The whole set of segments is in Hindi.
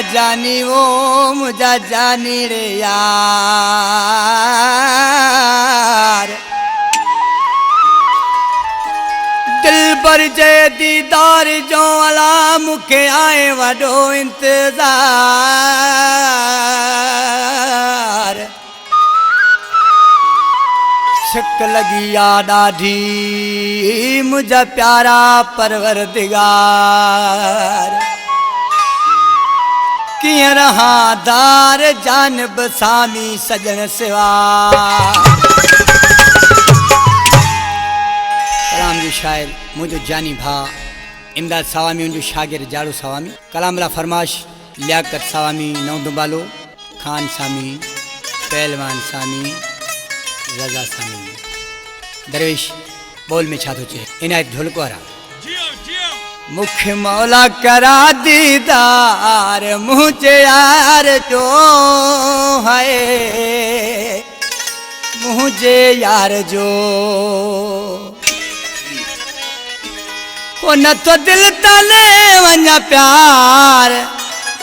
जानी वो मुझा जानी रे यार। दिल पर जे दीदार जो अला मुखे आए वडो इंतजार। शक लगी आ ॾाढी मुझा प्यारा परवरदिगार। किए रहा दार जानब सामी सजन सिवा। कलाम जो शायर मुझो जानी भा इमदाद सवामी उनजो शागिर्द जाड़ो सवामी। कलाम ला फरमाश लियाकत सवामी नौदुबालो खान सामी पहलवान सामी रजा सामी। दरवेश बोल में छा तो चे इनायत ढोलको आरा। मुख मौला करा दीदार मुझे यार जो है मुझे यार जो। वो न तो दिल तले वञा प्यार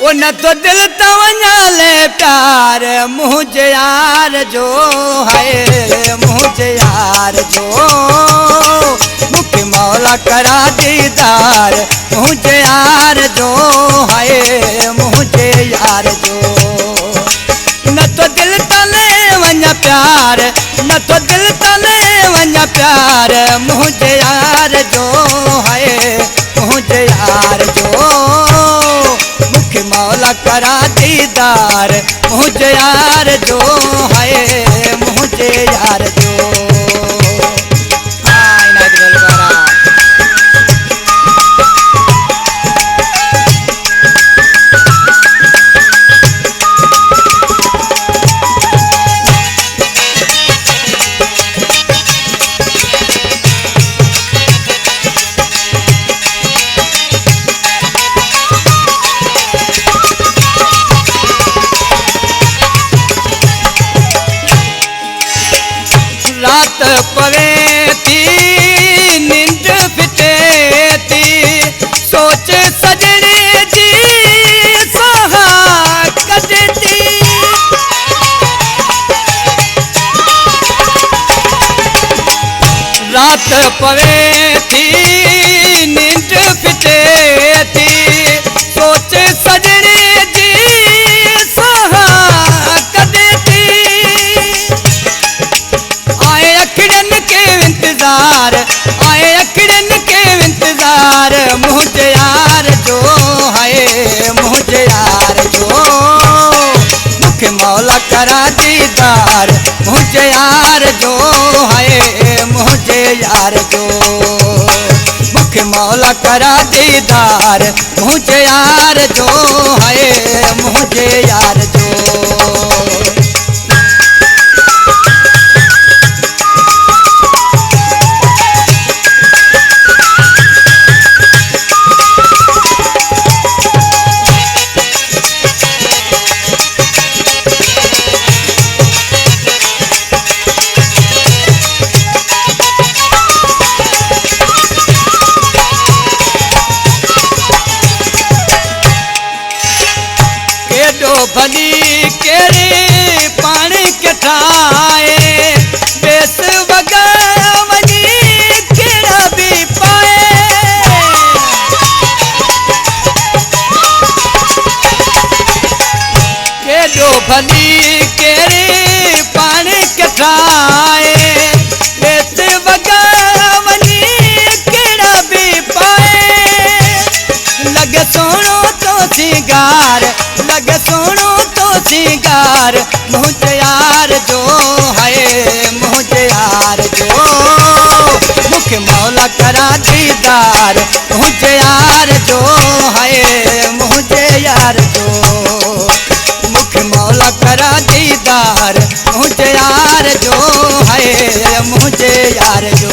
वो न तो दिल तवञा ले प्यार मुझे यार जो है मुझे यार जो। मुख मौला करा दीदार मुझे यार जो है मुझे यार जो। न तो दिल तले वञा प्यार न तो दिल तले वञा प्यार मुझे यार जो है मुझे यार जो। मुख मौला करा दीदार मुझे यार जो है मुझे यार जो। रात पवे थी नींद फिटे थी सोच सजने जी सहा कदे थी। रात पवे थी नींद फिटे थी सोच सजने जी सहा कदे थी। आए अखड़न के इंतजार आए अखड़न के इंतजार मुझे यार जो है मुझे यार जो। मुख मौला करा दीदार मुझे यार जो है मुझे यार जो। मुख मौला करा दीदार मुझे यार जो है मुझे यार जो। भली केरी पानी के ठाए बेस वगा वनी केड़ा भी पाए। केडो भली केरी पानी के ठाए बेस वगा वनी केड़ा भी पाए। लगे सोनो तो सिंगार लगे सोनो तो सिंगार मुझे यार जो है मुझे यार जो। मुख मौला करा दीदार मुझे यार जो है मुझे यार जो। मुख मौला करा दीदार मुझे यार जो है मुझे यार जो।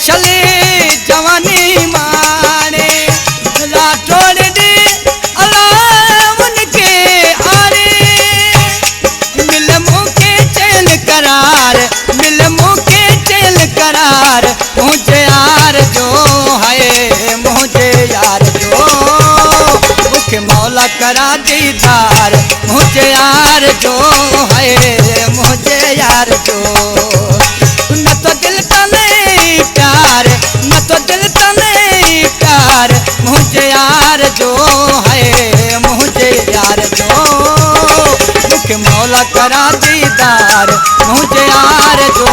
चले जवानी माने राठौड़ दी अलाम उनके आरे मिल मुके चैन करार मिल मुके चैन करार मुझे यार जो है मुझे यार जो मुखे मौला करा दीदार मुझे यार जो है मुझे यार जो न तो दिल का नहीं प्यार न तो दिल का नहीं प्यार मुझे यार जो है मुझे यार जो मुखे मौला करा दीदार मुझे यार जो